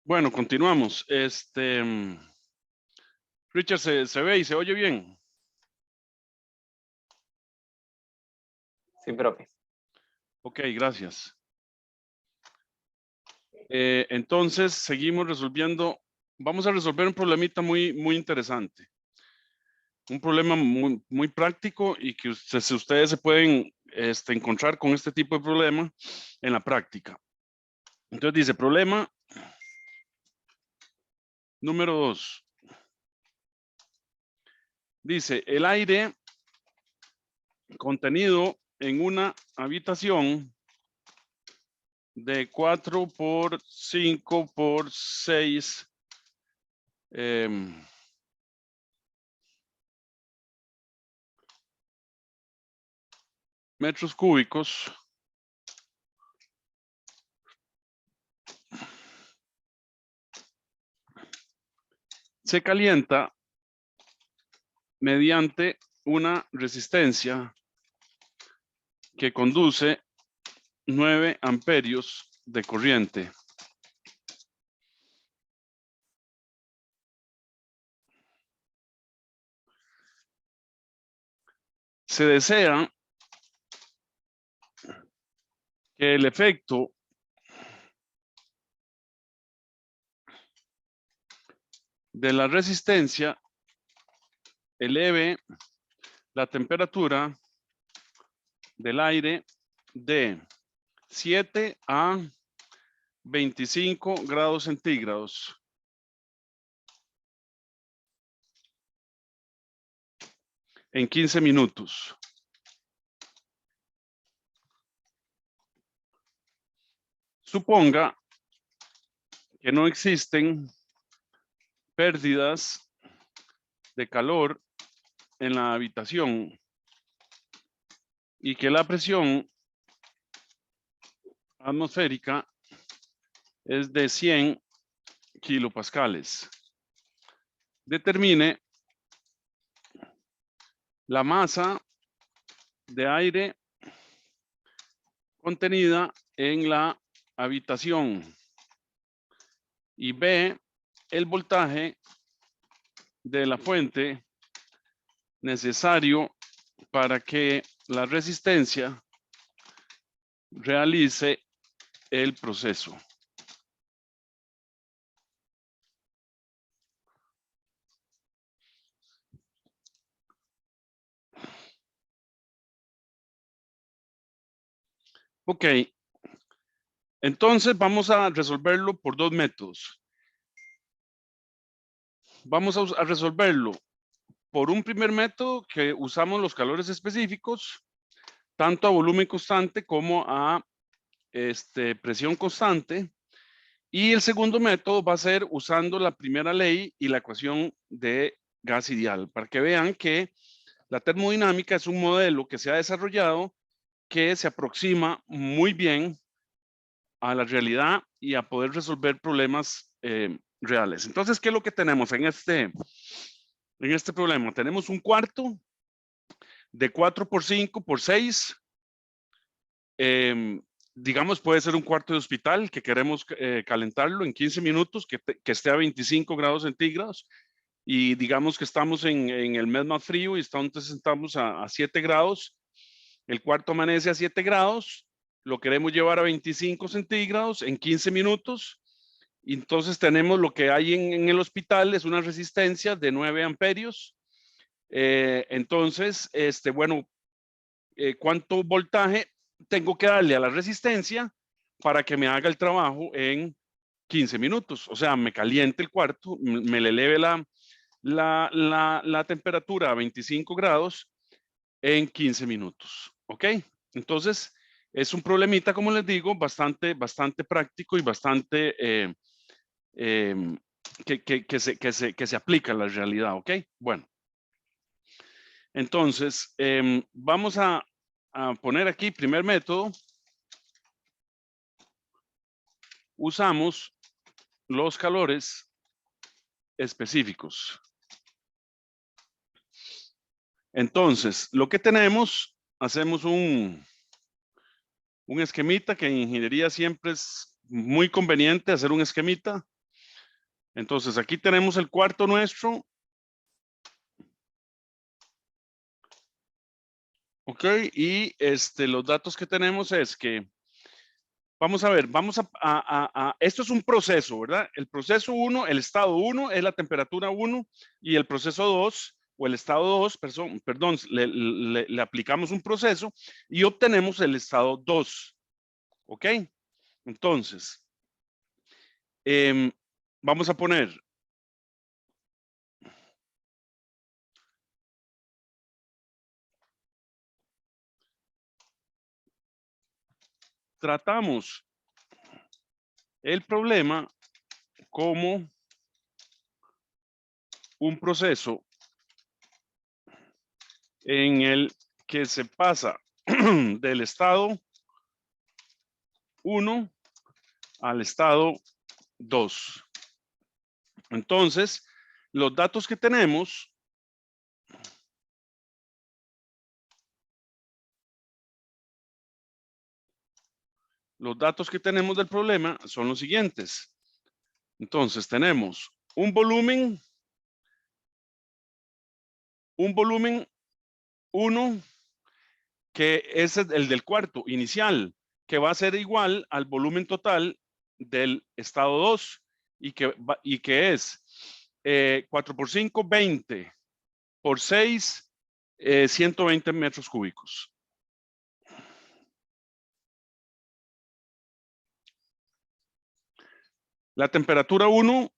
Bueno, continuamos. Richard, ¿se ve y se oye bien? Sí, profe. Ok, gracias. Entonces, seguimos resolviendo. Vamos a resolver un problemita muy interesante. Un problema muy práctico y que ustedes se pueden encontrar con este tipo de problema en la práctica. Entonces dice, problema número 2. Dice, el aire contenido en una habitación de 4 por 5 por 6 metros cúbicos se calienta mediante una resistencia que conduce 9 amperios de corriente. Se desea que el efecto de la resistencia eleve la temperatura del aire de 7 a 25 grados centígrados en 15 minutos. Suponga que no existen pérdidas de calor en la habitación y que la presión atmosférica es de 100 kilopascales. Determine la masa de aire contenida en la habitación y ve el voltaje de la fuente necesario para que la resistencia realice el proceso. Ok, entonces vamos a resolverlo por dos métodos. Vamos a resolverlo por un primer método que usamos los calores específicos, tanto a volumen constante como a presión constante. Y el segundo método va a ser usando la primera ley y la ecuación de gas ideal, para que vean que la termodinámica es un modelo que se ha desarrollado que se aproxima muy bien a la realidad y a poder resolver problemas reales. Entonces, ¿qué es lo que tenemos en este problema? Tenemos un cuarto de 4 por 5 por 6. Digamos, puede ser un cuarto de hospital que queremos calentarlo en 15 minutos, que esté a 25 grados centígrados. Y digamos que estamos en el mes más frío y entonces estamos a 7 grados. El cuarto amanece a 7 grados. Lo queremos llevar a 25 centígrados en 15 minutos. Y entonces tenemos lo que hay en el hospital, es una resistencia de 9 amperios. Entonces, bueno, ¿cuánto voltaje tengo que darle a la resistencia para que me haga el trabajo en 15 minutos? O sea, me caliente el cuarto, me le eleve la temperatura a 25 grados en 15 minutos. ¿Ok? Entonces, es un problemita, como les digo, bastante práctico y bastante que se aplica a la realidad. ¿Ok? Bueno. Entonces, vamos a poner aquí primer método. Usamos los calores específicos. Entonces, lo que tenemos, hacemos un esquemita, que en ingeniería siempre es muy conveniente hacer un esquemita. Entonces, aquí tenemos el cuarto nuestro. Ok, y los datos que tenemos es que, vamos a ver, esto es un proceso, ¿verdad? El proceso 1, el estado 1 es la temperatura 1 y el proceso 2 o el estado 2, perdón, le aplicamos un proceso y obtenemos el estado 2. ¿Ok? Entonces, vamos a poner tratamos el problema como un proceso en el que se pasa del estado 1 al estado 2. Entonces, los datos que tenemos del problema son los siguientes. Entonces, tenemos un volumen 1, que es el del cuarto inicial, que va a ser igual al volumen total del estado 2 y que es 4 por 5, 20 por 6, 120 metros cúbicos. La temperatura 1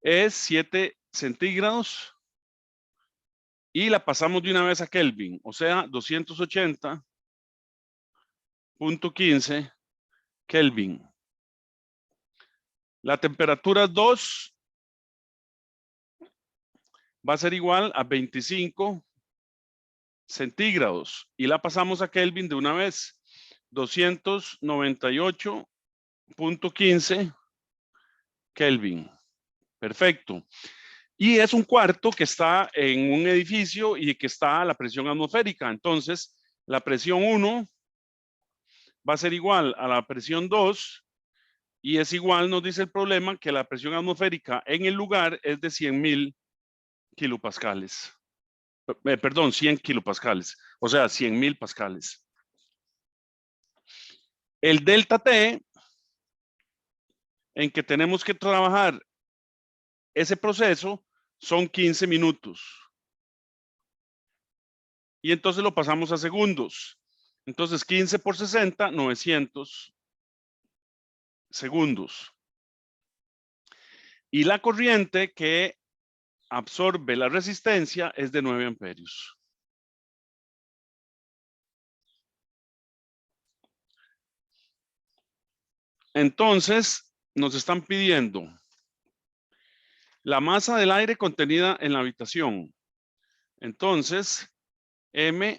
es 7 centígrados y la pasamos de una vez a Kelvin, o sea, 280.15 Kelvin. La temperatura 2 va a ser igual a 25 centígrados y la pasamos a Kelvin de una vez, 298.15 Kelvin. Perfecto. Y es un cuarto que está en un edificio y que está a la presión atmosférica. Entonces, la presión 1 va a ser igual a la presión 2 y es igual, nos dice el problema, que la presión atmosférica en el lugar es de 100.000 kilopascales. Perdón, 100 kilopascales, o sea, 100.000 pascales. El delta T, en que tenemos que trabajar ese proceso, son 15 minutos. Y entonces lo pasamos a segundos. Entonces, 15 por 60, 900 segundos. Y la corriente que absorbe la resistencia es de 9 amperios. Entonces, nos están pidiendo la masa del aire contenida en la habitación. Entonces, M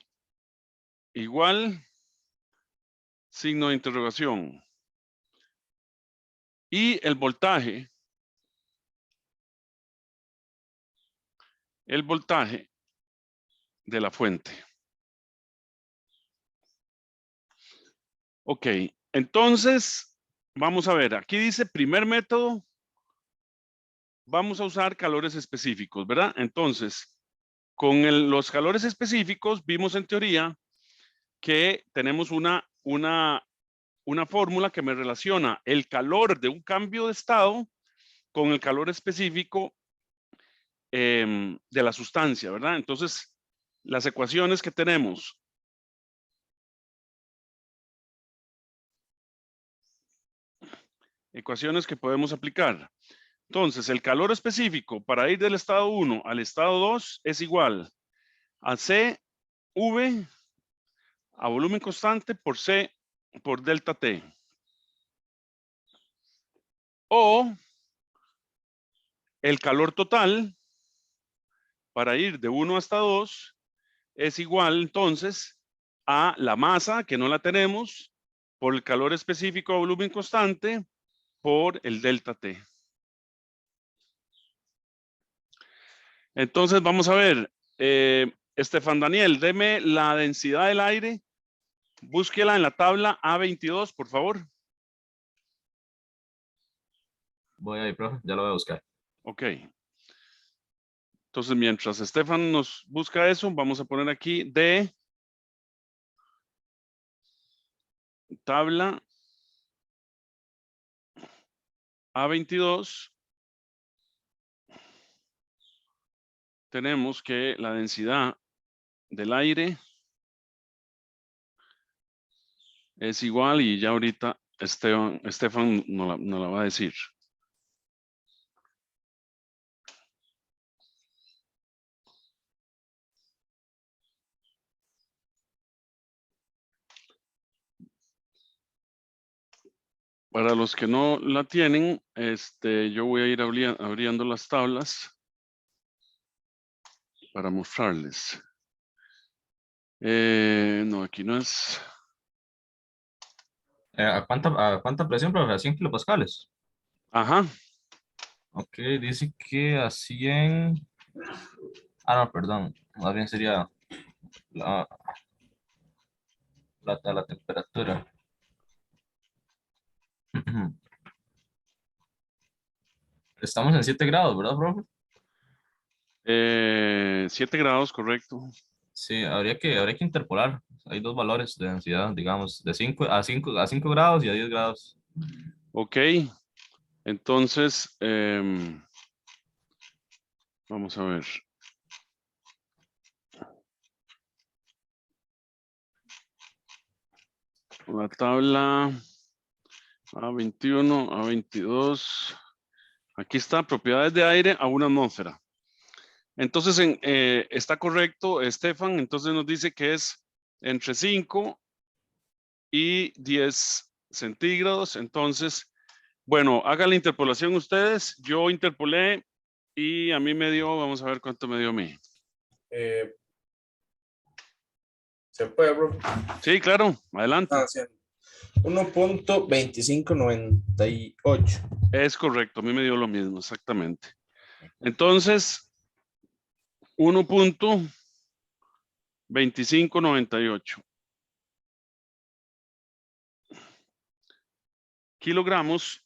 igual signo de interrogación. Y el voltaje de la fuente. Ok, entonces, vamos a ver, aquí dice primer método, vamos a usar calores específicos, ¿verdad? Entonces, con los calores específicos, vimos en teoría que tenemos una fórmula que me relaciona el calor de un cambio de estado con el calor específico de la sustancia, ¿verdad? Entonces, las ecuaciones que tenemos. Ecuaciones que podemos aplicar. Entonces, el calor específico para ir del estado 1 al estado 2 es igual a CV a volumen constante por C por delta T. O el calor total para ir de 1 hasta 2 es igual entonces a la masa, que no la tenemos, por el calor específico a volumen constante por el delta T. Entonces vamos a ver, Estefan Daniel, deme la densidad del aire, búsquela en la tabla A22, por favor. Voy ahí, profe, ya lo voy a buscar. Ok. Entonces, mientras Estefan nos busca eso, vamos a poner aquí de tabla A22. Tenemos que la densidad del aire es igual y ya ahorita Estefan nos la va a decir. Para los que no la tienen, yo voy a ir abriendo las tablas para mostrarles. No, aquí no es. ¿A cuánta presión, profe? ¿A 100 kilopascales? Ajá. Ok, dice que a 100... Ah, no, perdón. Más bien sería la, la temperatura. Estamos en 7 grados, ¿verdad, profe? 7 grados, correcto. Sí, habría que interpolar. Hay dos valores de densidad, digamos, de 5 grados y a 10 grados. Ok. Entonces, vamos a ver. La tabla A21, A22. Aquí está, propiedades de aire a 1 atmósfera. Entonces, está correcto, Estefan. Entonces nos dice que es entre 5 y 10 centígrados. Entonces, bueno, hagan la interpolación ustedes. Yo interpolé y a mí me dio, vamos a ver cuánto me dio a mí. ¿Se puede, bro? Sí, claro, adelante. 1.2598. Es correcto, a mí me dio lo mismo, exactamente. Entonces, 1.2598 kilogramos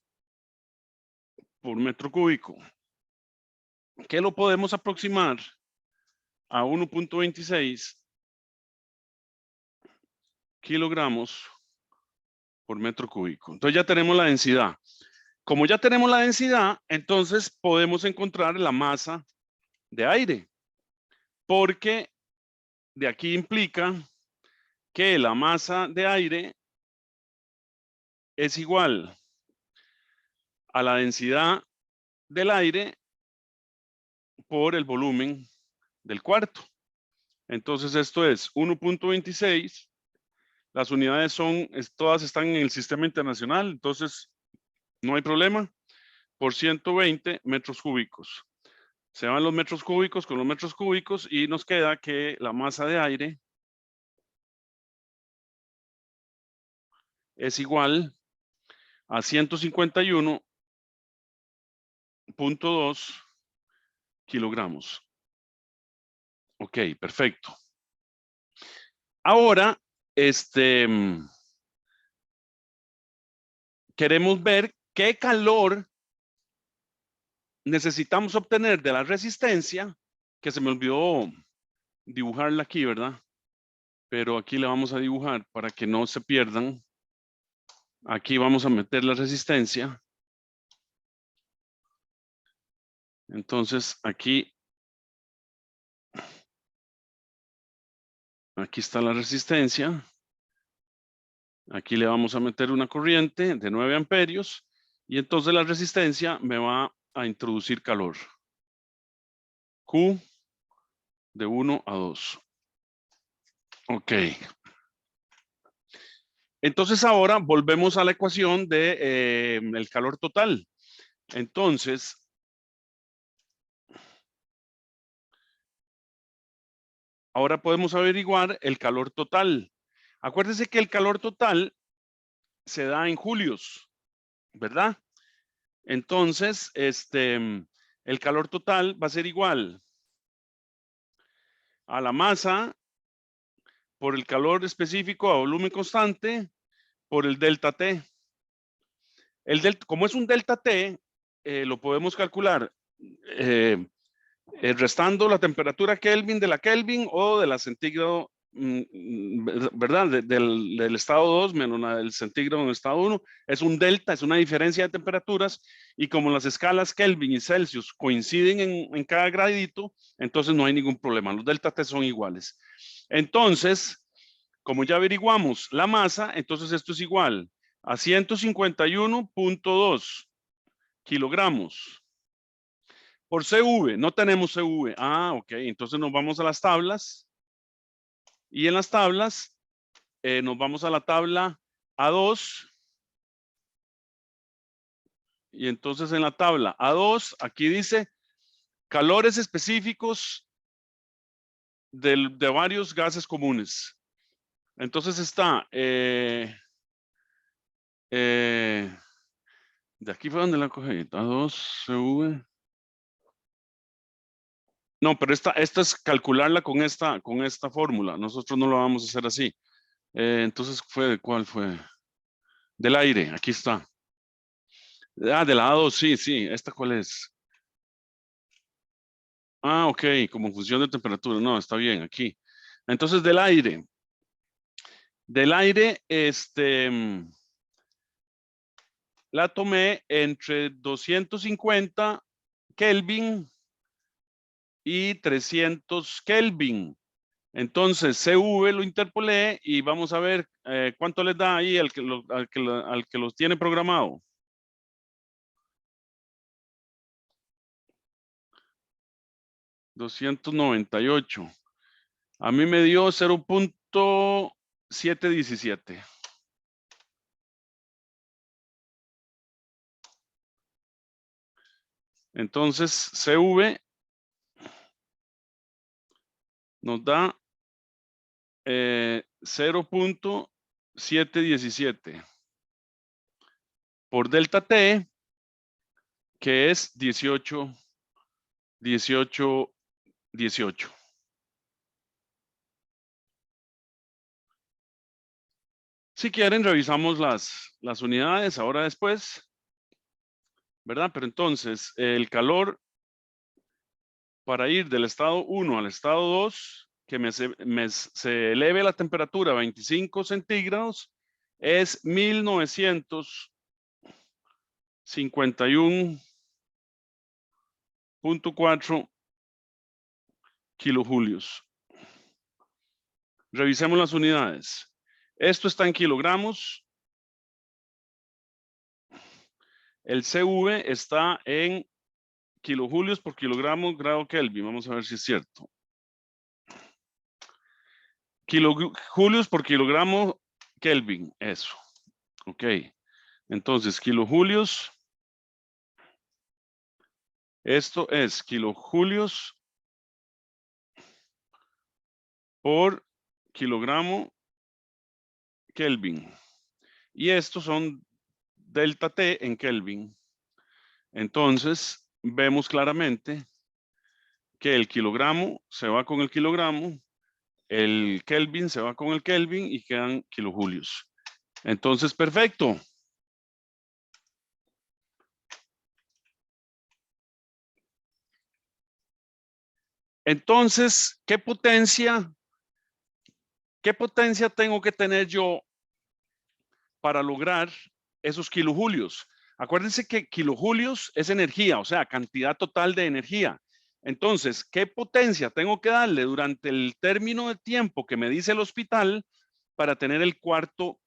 por metro cúbico, que lo podemos aproximar a 1.26 kilogramos por metro cúbico. Entonces ya tenemos la densidad. Como ya tenemos la densidad, entonces podemos encontrar la masa de aire, porque de aquí implica que la masa de aire es igual a la densidad del aire por el volumen del cuarto. Entonces esto es 1.26. Las unidades todas están en el sistema internacional, entonces no hay problema, por 120 metros cúbicos. Se van los metros cúbicos con los metros cúbicos y nos queda que la masa de aire es igual a 151.2 kilogramos. Ok, perfecto. Ahora, queremos ver qué calor necesitamos obtener de la resistencia, que se me olvidó dibujarla aquí, ¿verdad? Pero aquí le vamos a dibujar para que no se pierdan. Aquí vamos a meter la resistencia. Entonces, aquí está la resistencia. Aquí le vamos a meter una corriente de 9 amperios y entonces la resistencia me va a introducir calor. Q de 1 a 2. Ok. Entonces ahora volvemos a la ecuación de el calor total. Entonces, ahora podemos averiguar el calor total. Acuérdense que el calor total se da en julios, ¿verdad? Entonces, el calor total va a ser igual a la masa por el calor específico a volumen constante por el delta T. Como es un delta T, lo podemos calcular restando la temperatura Kelvin de la Kelvin o de la centígrado, ¿verdad? Del estado 2 menos la del centígrado en el estado 1. Es un delta, es una diferencia de temperaturas, y como las escalas Kelvin y Celsius coinciden en cada gradito, entonces no hay ningún problema. Los delta T son iguales. Entonces, como ya averiguamos la masa, entonces esto es igual a 151.2 kilogramos por CV. No tenemos CV. Ah, ok. Entonces nos vamos a las tablas. Y en las tablas nos vamos a la tabla A2. Y entonces en la tabla A2, aquí dice calores específicos de varios gases comunes. Entonces está, de aquí fue donde la cogí, A2, CV. No, pero esta es calcularla con esta fórmula. Nosotros no lo vamos a hacer así. Entonces, ¿cuál fue? Del aire, aquí está. Ah, de la A2, sí. ¿Esta cuál es? Ah, ok, como función de temperatura. No, está bien, aquí. Entonces, del aire, la tomé entre 250 Kelvin y 300 Kelvin. Entonces, CV lo interpolé y vamos a ver cuánto les da ahí al que los tiene programado. $298. A mí me dio 0.717. Entonces, CV nos da 0.717 por delta T, que es 18. Si quieren, revisamos las unidades ahora después, ¿verdad? Pero entonces, el calor para ir del estado 1 al estado 2, que se eleve la temperatura a 25 centígrados, es 1951.4 kilojulios. Revisemos las unidades. Esto está en kilogramos. El CV está en kilojulios por kilogramo grado Kelvin. Vamos a ver si es cierto. Kilojulios por kilogramo Kelvin, eso. Ok. Entonces, kilojulios. Esto es kilojulios por kilogramo Kelvin. Y estos son delta T en Kelvin. Entonces, vemos claramente que el kilogramo se va con el kilogramo, el Kelvin se va con el Kelvin y quedan kilojulios. Entonces, perfecto. Entonces, ¿qué potencia tengo que tener yo para lograr esos kilojulios? Acuérdense que kilojulios es energía, o sea, cantidad total de energía. Entonces, ¿qué potencia tengo que darle durante el término de tiempo que me dice el hospital para tener el cuarto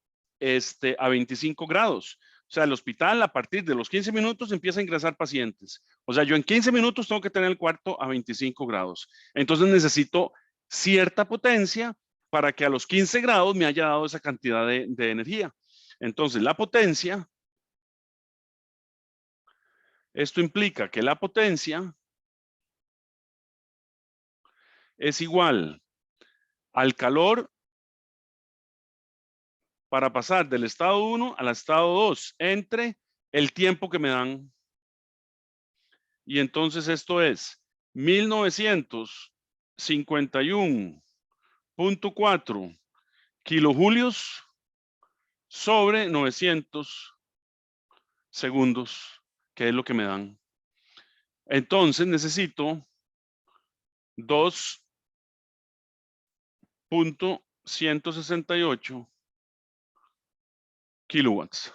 a 25 grados? O sea, el hospital a partir de los 15 minutos empieza a ingresar pacientes. O sea, yo en 15 minutos tengo que tener el cuarto a 25 grados. Entonces necesito cierta potencia para que a los 15 grados me haya dado esa cantidad de energía. Entonces, la potencia, esto implica que la potencia es igual al calor para pasar del estado 1 al estado 2 entre el tiempo que me dan. Y entonces esto es 1951.4 kilojulios sobre 900 segundos, que es lo que me dan. Entonces necesito 2.168 kilowatts.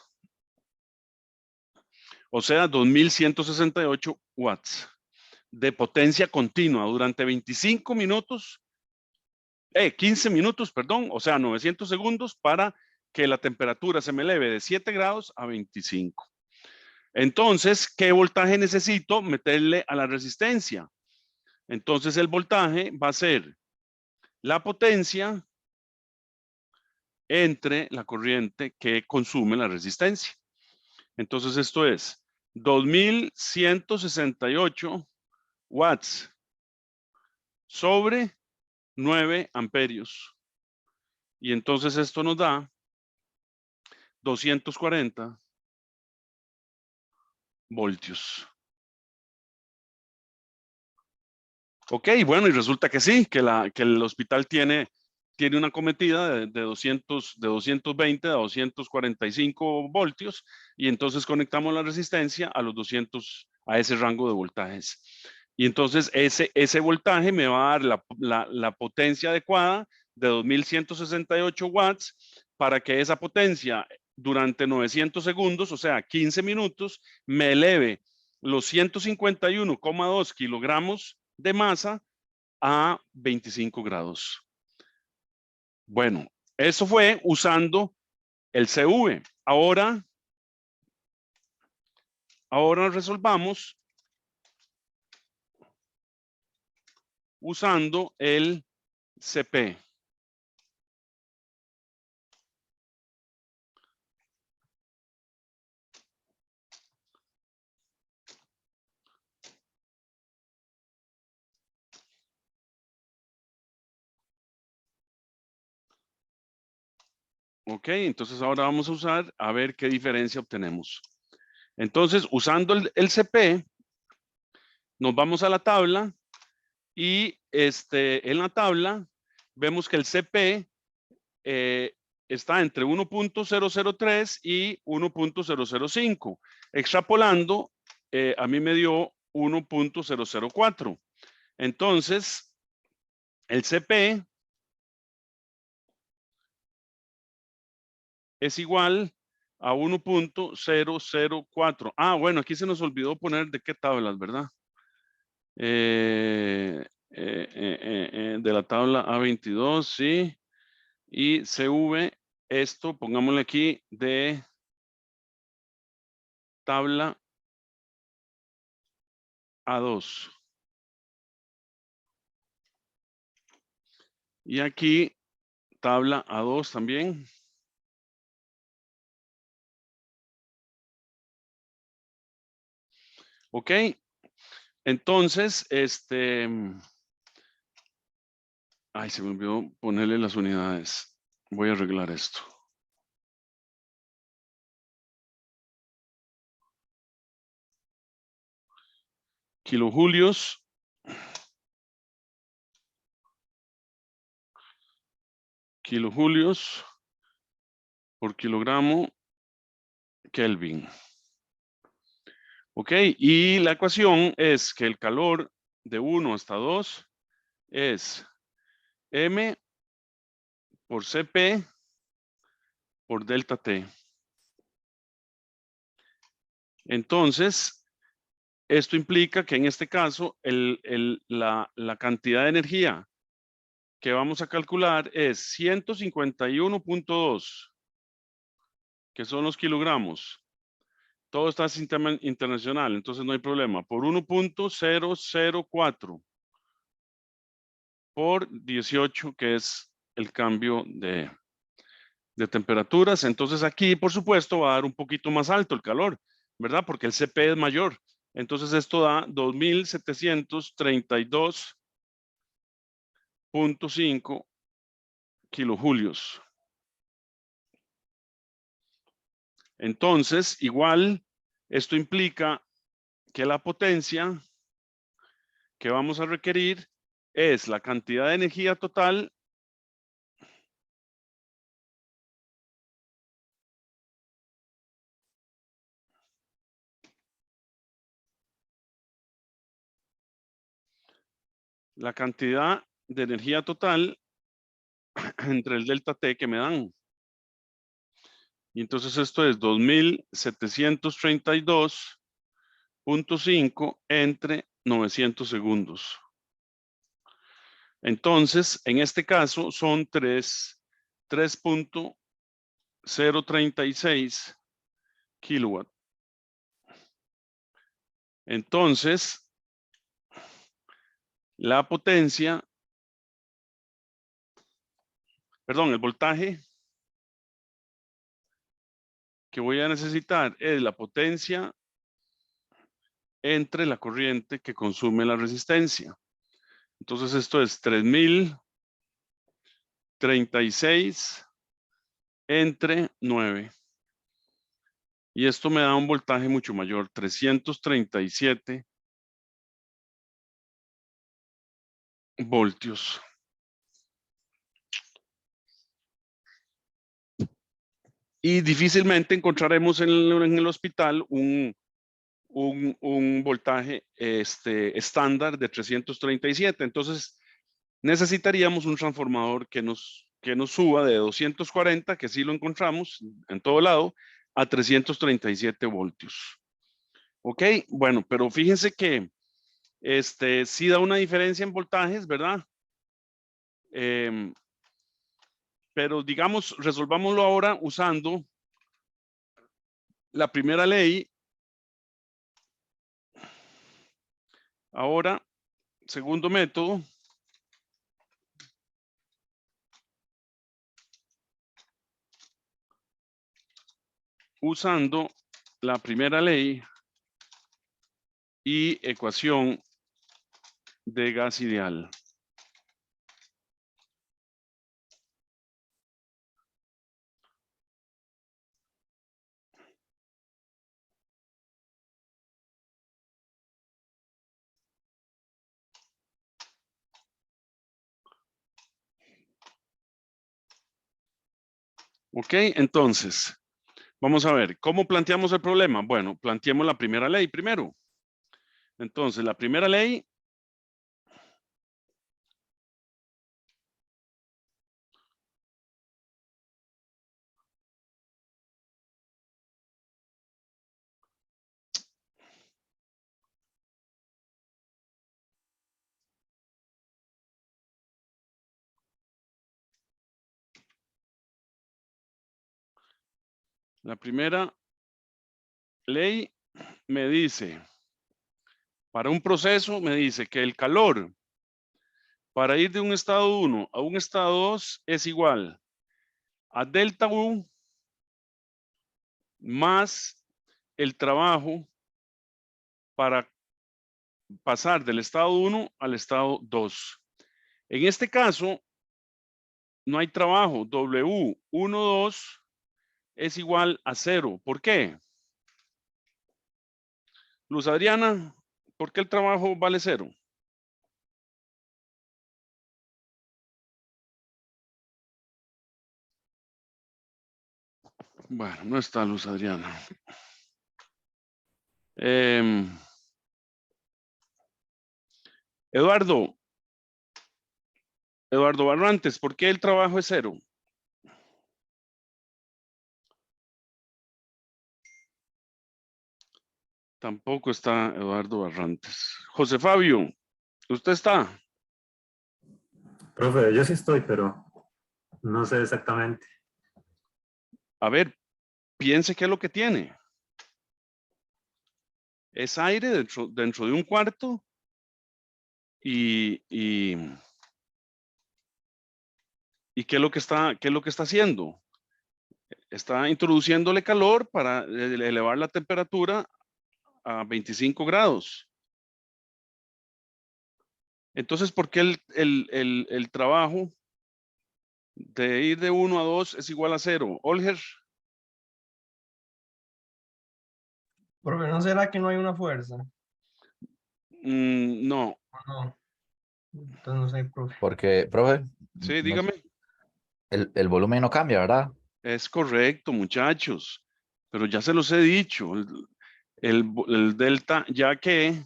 O sea, 2.168 watts de potencia continua durante 25 minutos, 15 minutos, perdón, o sea, 900 segundos para que la temperatura se me eleve de 7 grados a 25. Entonces, ¿qué voltaje necesito meterle a la resistencia? Entonces, el voltaje va a ser la potencia entre la corriente que consume la resistencia. Entonces, esto es 2.168 watts sobre 9 amperios. Y entonces esto nos da 240 voltios. Ok, bueno, y resulta que sí, que el hospital tiene una cometida de 220 a 245 voltios, y entonces conectamos la resistencia a los 200, a ese rango de voltajes. Y entonces ese voltaje me va a dar la potencia adecuada de 2.168 watts para que esa potencia durante 900 segundos, o sea, 15 minutos, me eleve los 151,2 kilogramos de masa a 25 grados. Bueno, eso fue usando el CV. Ahora resolvamos usando el CP. Ok, entonces ahora vamos a usar a ver qué diferencia obtenemos. Entonces, usando el CP, nos vamos a la tabla y en la tabla vemos que el CP está entre 1.003 y 1.005. Extrapolando, a mí me dio 1.004. Entonces, el CP es igual a 1.004. Ah, bueno, aquí se nos olvidó poner de qué tablas, ¿verdad? De la tabla A22, sí. Y CV, esto, pongámosle aquí de tabla A2. Y aquí, tabla A2 también. Ok. Entonces, ay, se me olvidó ponerle las unidades. Voy a arreglar esto. Kilojulios. Kilojulios por kilogramo Kelvin. Ok, y la ecuación es que el calor de 1 hasta 2 es M por CP por delta T. Entonces, esto implica que en este caso la cantidad de energía que vamos a calcular es 151.2, que son los kilogramos. Todo está sistema internacional, entonces no hay problema. Por 1.004 por 18, que es el cambio de temperaturas. Entonces aquí, por supuesto, va a dar un poquito más alto el calor, ¿verdad? Porque el CP es mayor. Entonces esto da 2.732.5 kilojulios. Entonces, igual, esto implica que la potencia que vamos a requerir es la cantidad de energía total la cantidad de energía total entre el delta T que me dan. Y entonces esto es 2732.5 entre 900 segundos. Entonces, en este caso son 3.036 kilowatt. Entonces, la potencia, perdón, el voltaje que voy a necesitar es la potencia entre la corriente que consume la resistencia. Entonces esto es 3036 entre 9. Y esto me da un voltaje mucho mayor, 337 voltios. Y difícilmente encontraremos en el hospital un voltaje estándar de 337. Entonces necesitaríamos un transformador que nos suba de 240, que sí lo encontramos en todo lado, a 337 voltios. Ok, bueno, pero fíjense que sí da una diferencia en voltajes, ¿verdad? Pero digamos, resolvámoslo ahora usando la primera ley. Ahora, segundo método. Usando la primera ley y ecuación de gas ideal. Ok, entonces, vamos a ver, ¿cómo planteamos el problema? Bueno, planteemos la primera ley primero. Entonces, la primera ley me dice, para un proceso me dice que el calor para ir de un estado 1 a un estado 2 es igual a delta U más el trabajo para pasar del estado 1 al estado 2. En este caso, no hay trabajo. W12 es igual a 0. ¿Por qué? Luz Adriana, ¿por qué el trabajo vale 0? Bueno, no está Luz Adriana. Eduardo Barrantes, ¿por qué el trabajo es 0? Tampoco está Eduardo Barrantes. José Fabio, ¿usted está? Profe, yo sí estoy, pero no sé exactamente. A ver, piense qué es lo que tiene. Es aire dentro de un cuarto y ¿qué es lo que está haciendo? Está introduciéndole calor para elevar la temperatura a 25 grados. Entonces, ¿por qué el trabajo de ir de 1 a 2 es igual a 0? Olger. Profe, ¿no será que no hay una fuerza? No. No. Entonces no sé, profe. Porque, profe, Sí, dígame. el volumen no cambia, ¿verdad? Es correcto, muchachos. Pero ya se los he dicho. El delta, ya que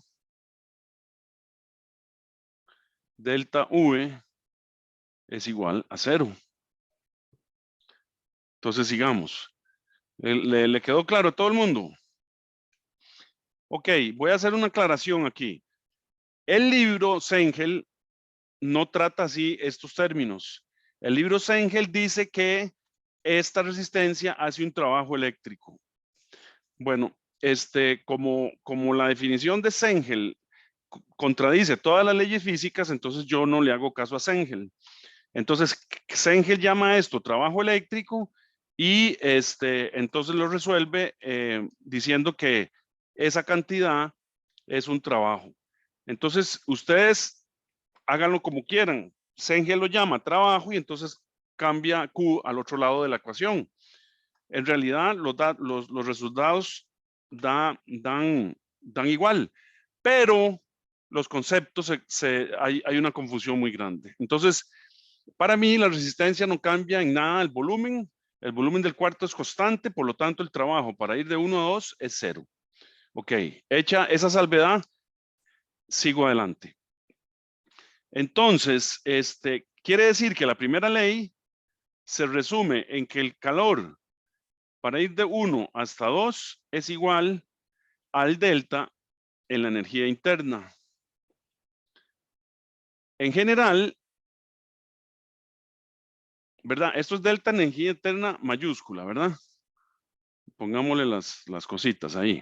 delta V es igual a 0. Entonces sigamos. ¿Le quedó claro a todo el mundo? Ok, voy a hacer una aclaración aquí. El libro Sengel no trata así estos términos. El libro Sengel dice que esta resistencia hace un trabajo eléctrico. Bueno, como la definición de Sengel contradice todas las leyes físicas, entonces yo no le hago caso a Sengel. Entonces, Sengel llama a esto trabajo eléctrico y entonces lo resuelve diciendo que esa cantidad es un trabajo. Entonces, ustedes háganlo como quieran. Sengel lo llama trabajo y entonces cambia Q al otro lado de la ecuación. En realidad, los resultados dan igual, pero los conceptos hay una confusión muy grande. Entonces, para mí, la resistencia no cambia en nada el volumen. El volumen del cuarto es constante, por lo tanto, el trabajo para ir de 1 a 2 es 0. Ok, hecha esa salvedad, sigo adelante. Entonces, quiere decir que la primera ley se resume en que el calor para ir de 1 hasta 2 es igual al delta en la energía interna. En general, ¿verdad? Esto es delta energía interna mayúscula, ¿verdad? Pongámosle las cositas ahí.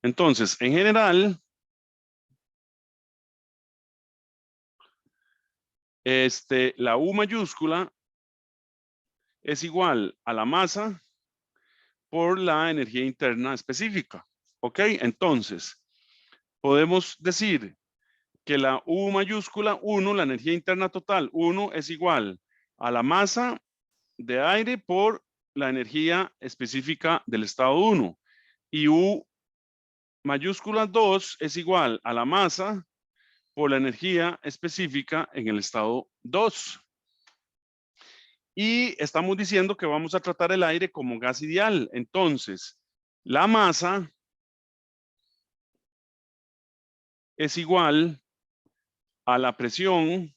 Entonces, en general, la U mayúscula es igual a la masa por la energía interna específica. ¿Ok? Entonces, podemos decir que la U mayúscula 1, la energía interna total 1, es igual a la masa de aire por la energía específica del estado 1. Y U mayúscula 2 es igual a la masa por la energía específica en el estado 2. Y estamos diciendo que vamos a tratar el aire como gas ideal. Entonces, la masa es igual a la presión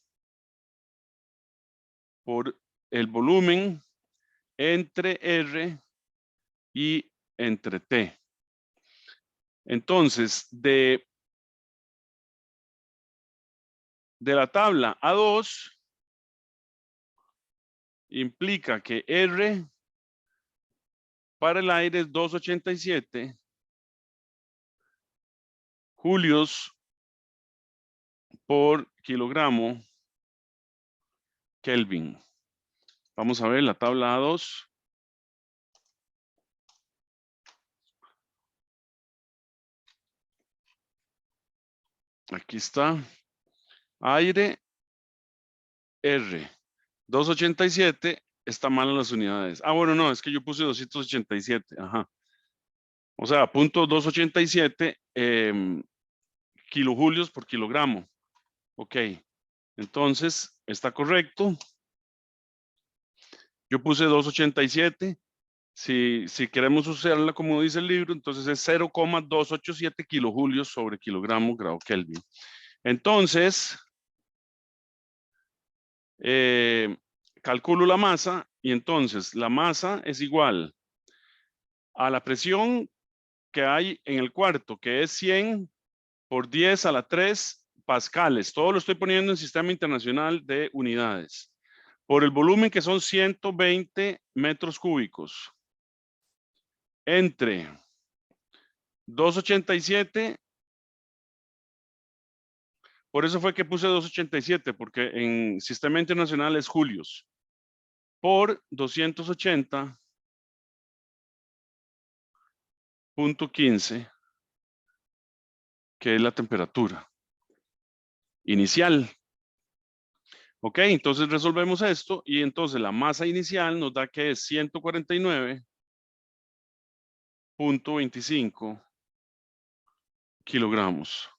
por el volumen entre R y entre T. Entonces, de la tabla A2 implica que R para el aire es 287 julios por kilogramo Kelvin. Vamos a ver la tabla A2. Aquí está. Aire R. 287 está mal en las unidades. Ah, bueno, no, es que yo puse 287. Ajá. O sea, punto 287 kilojulios por kilogramo. Ok. Entonces, está correcto. Yo puse 287. Si queremos usarla como dice el libro, entonces es 0,287 kilojulios sobre kilogramo grado Kelvin. Entonces, calculo la masa y entonces la masa es igual a la presión que hay en el cuarto, que es 100 por 10 a la 3 pascales. Todo lo estoy poniendo en sistema internacional de unidades. Por el volumen que son 120 metros cúbicos. Entre 287. Por eso fue que puse 287, porque en sistema internacional es julios. Por 280.15, que es la temperatura inicial. Ok, entonces resolvemos esto y entonces la masa inicial nos da que es 149.25 kilogramos.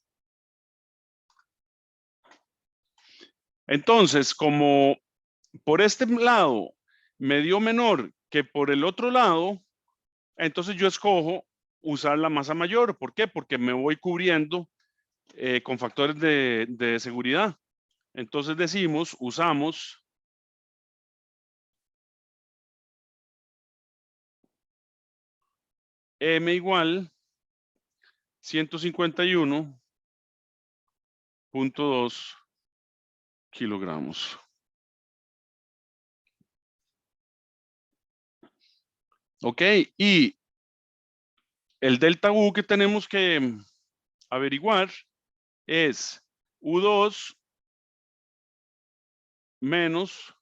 Entonces, como por este lado me dio menor que por el otro lado, entonces yo escojo usar la masa mayor. ¿Por qué? Porque me voy cubriendo con factores de seguridad. Entonces decimos, usamos M igual 151.2 kilogramos. Ok, y el delta U que tenemos que averiguar es U2 menos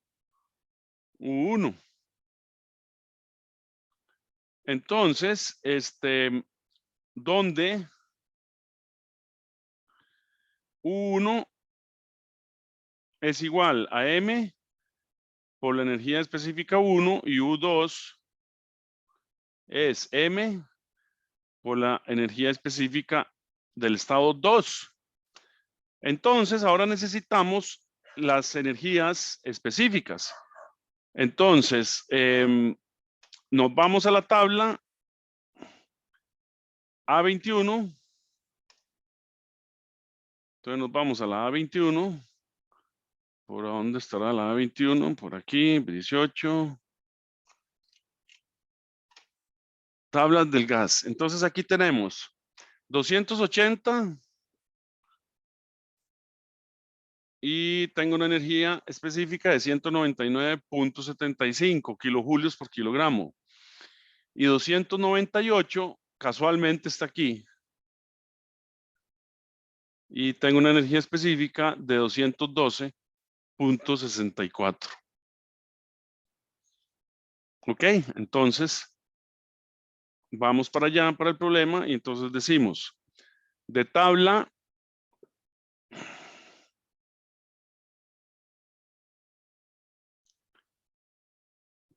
U1. Entonces, donde U1 es igual a M por la energía específica 1 y U2 es M por la energía específica del estado 2. Entonces, ahora necesitamos las energías específicas. Entonces, nos vamos a la tabla A21. Entonces nos vamos a la A21. ¿Por dónde estará la A21? Por aquí, 18. Tablas del gas. Entonces aquí tenemos 280 y tengo una energía específica de 199.75 kilojulios por kilogramo. Y 298 casualmente está aquí. Y tengo una energía específica de 212.64. Ok, entonces vamos para allá, para el problema, y entonces decimos, de tabla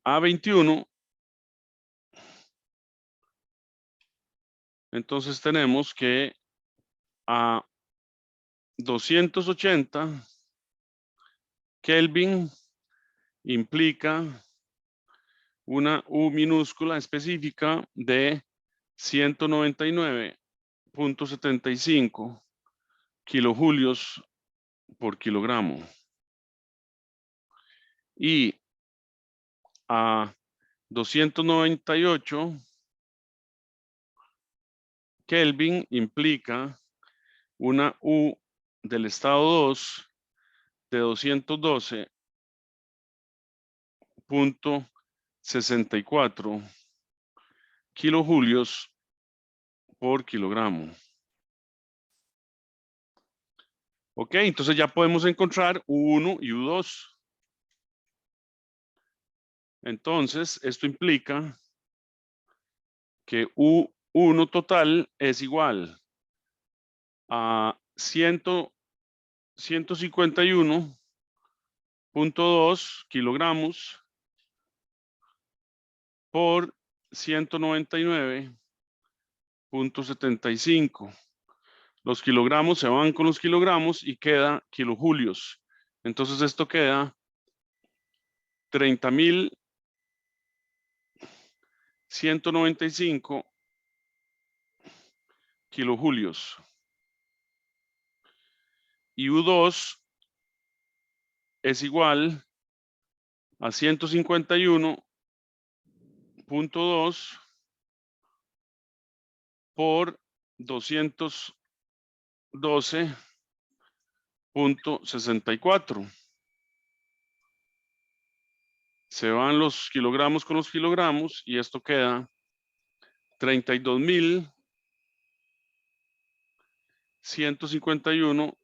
A21, entonces tenemos que a 280 Kelvin implica una U minúscula específica de 199.75 kilojulios por kilogramo. Y a 298 Kelvin implica una U del estado 2 de 212.64 kilojulios por kilogramo. Ok, entonces ya podemos encontrar U1 y U2. Entonces, esto implica que U1 total es igual a 151.2 kilogramos por 199.75. Los kilogramos se van con los kilogramos y queda kilojulios. Entonces esto queda 30.195 kilojulios. Y U2 es igual a 151.2 por 212.64. Se van los kilogramos con los kilogramos y esto queda 32.151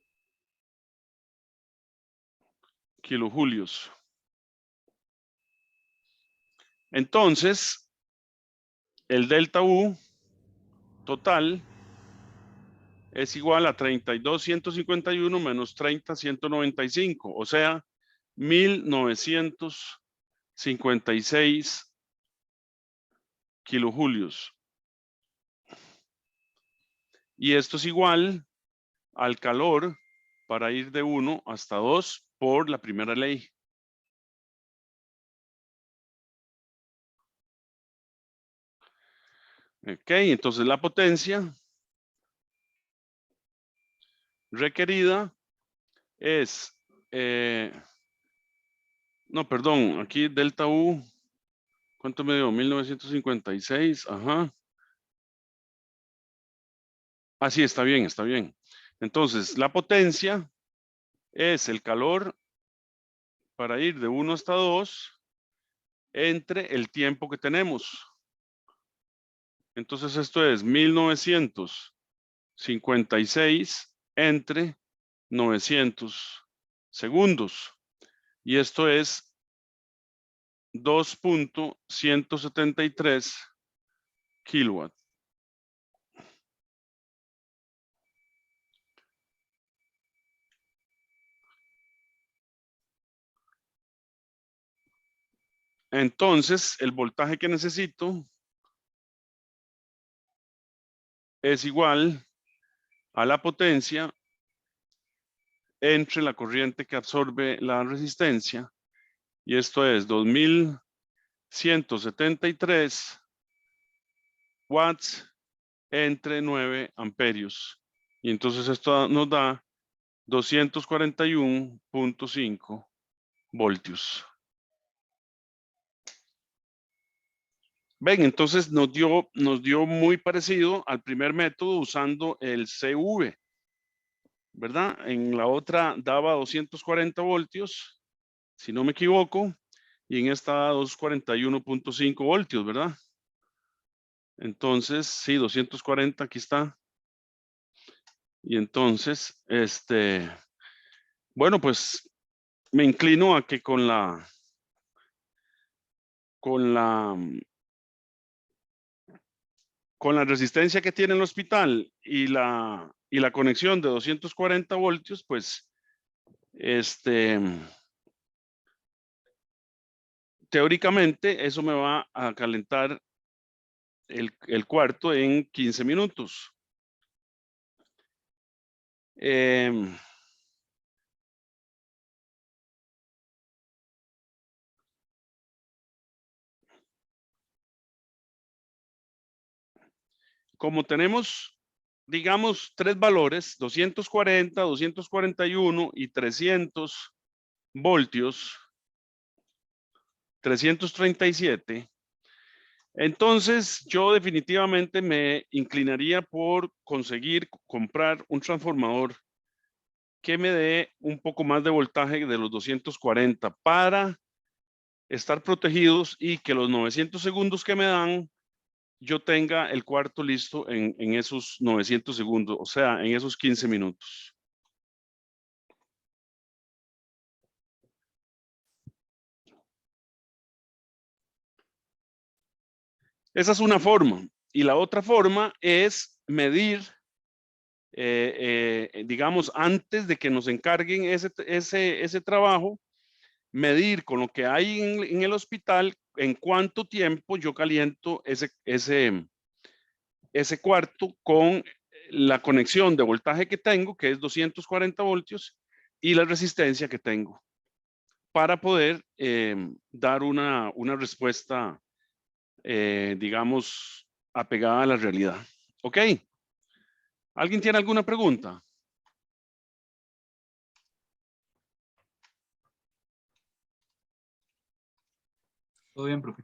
kilojulios. Entonces, el delta U total es igual a 32.151 menos 30.195, o sea, 1.956 kilojulios. Y esto es igual al calor para ir de 1 hasta 2 por la primera ley. Ok, entonces la potencia requerida es no, perdón, aquí delta U, ¿cuánto me dio? 1956, ajá. Ah, sí, está bien, está bien. Entonces, la potencia es el calor para ir de 1 hasta 2 entre el tiempo que tenemos. Entonces, esto es 1956 entre 900 segundos. Y esto es 2.173 kilowatt. Entonces, el voltaje que necesito es igual a la potencia entre la corriente que absorbe la resistencia. Y esto es 2173 watts entre 9 amperios. Y entonces esto nos da 241.5 voltios. Ven, entonces nos dio muy parecido al primer método usando el CV, ¿verdad? En la otra daba 240 voltios, si no me equivoco, y en esta da 241.5 voltios, ¿verdad? Entonces, sí, 240, aquí está. Y entonces, bueno, pues me inclino a que con la resistencia que tiene el hospital y la conexión de 240 voltios, pues, teóricamente eso me va a calentar el cuarto en 15 minutos. Como tenemos, digamos, tres valores, 240, 241 y 300 voltios, 337, entonces yo definitivamente me inclinaría por conseguir comprar un transformador que me dé un poco más de voltaje de los 240 para estar protegidos y que los 900 segundos que me dan, yo tenga el cuarto listo en esos 900 segundos, o sea, en esos 15 minutos. Esa es una forma. Y la otra forma es medir, digamos, antes de que nos encarguen ese trabajo, medir con lo que hay en el hospital en cuánto tiempo yo caliento ese cuarto con la conexión de voltaje que tengo, que es 240 voltios, y la resistencia que tengo, para poder dar una respuesta, digamos, apegada a la realidad. ¿Ok? ¿Alguien tiene alguna pregunta? Todo bien, profe.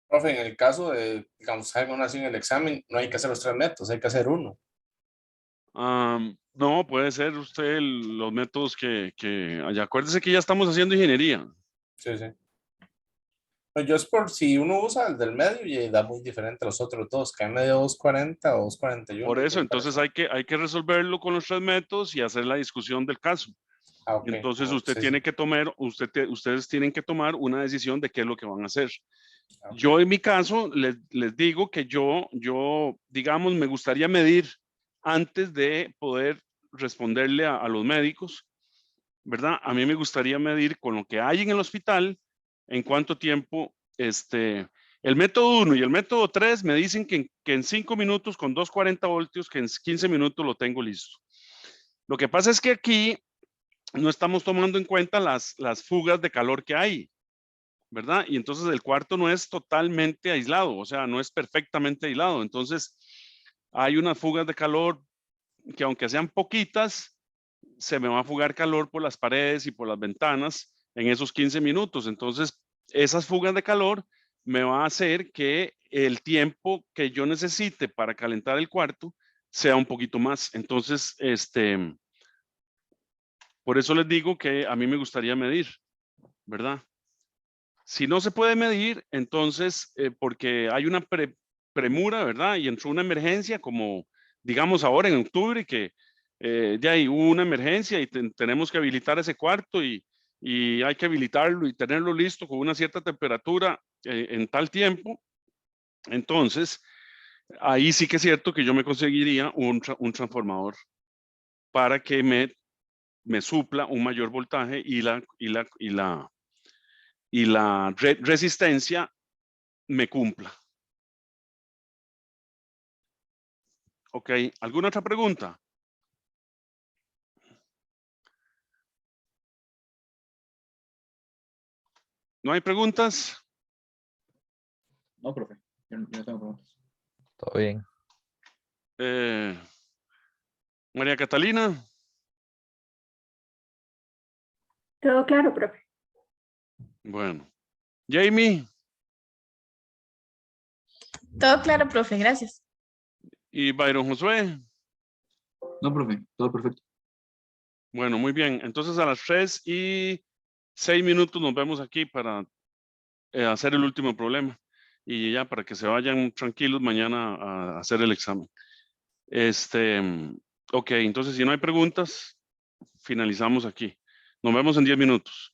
Profe, en el caso de, digamos, algo así en el examen, no hay que hacer los 3 métodos, hay que hacer uno. No, puede ser usted los métodos que haya. Acuérdese que ya estamos haciendo ingeniería. Sí, sí. No, yo es por si uno usa el del medio y da muy diferente a los otros dos, que hay medio 240 o 241. Por eso, me entonces parece. hay que resolverlo con los tres métodos y hacer la discusión del caso. Ah, ok. Entonces usted Sí, tiene sí. que tomar, ustedes tienen que tomar una decisión de qué es lo que van a hacer. Ok. Yo en mi caso les digo que yo, digamos, me gustaría medir antes de poder responderle a los médicos, ¿verdad? A mí me gustaría medir con lo que hay en el hospital, en cuánto tiempo, el método 1 y el método 3 me dicen que en 5 minutos con 240 voltios, que en 15 minutos lo tengo listo. Lo que pasa es que aquí no estamos tomando en cuenta las fugas de calor que hay, ¿verdad? Y entonces el cuarto no es totalmente aislado, o sea, no es perfectamente aislado. Entonces hay unas fugas de calor que aunque sean poquitas, se me va a fugar calor por las paredes y por las ventanas en esos 15 minutos. Entonces, esas fugas de calor me va a hacer que el tiempo que yo necesite para calentar el cuarto sea un poquito más. Entonces, por eso les digo que a mí me gustaría medir, ¿verdad? Si no se puede medir, entonces, porque hay una premura, ¿verdad? Y entró una emergencia, como digamos ahora en octubre, que ya hay una emergencia y tenemos que habilitar ese cuarto y hay que habilitarlo y tenerlo listo con una cierta temperatura en tal tiempo. Entonces, ahí sí que es cierto que yo me conseguiría un transformador para que me supla un mayor voltaje y la resistencia me cumpla. Ok, ¿alguna otra pregunta? ¿No hay preguntas? No, profe, yo no tengo preguntas. Todo bien. María Catalina. Todo claro, profe. Bueno. Jamie Todo claro, profe, gracias. y Byron Josué. No, profe, todo perfecto. Bueno, muy bien. Entonces a las 3:06 nos vemos aquí para hacer el último problema. Y ya para que se vayan tranquilos mañana a hacer el examen. Ok, entonces si no hay preguntas, finalizamos aquí. Nos vemos en 10 minutos.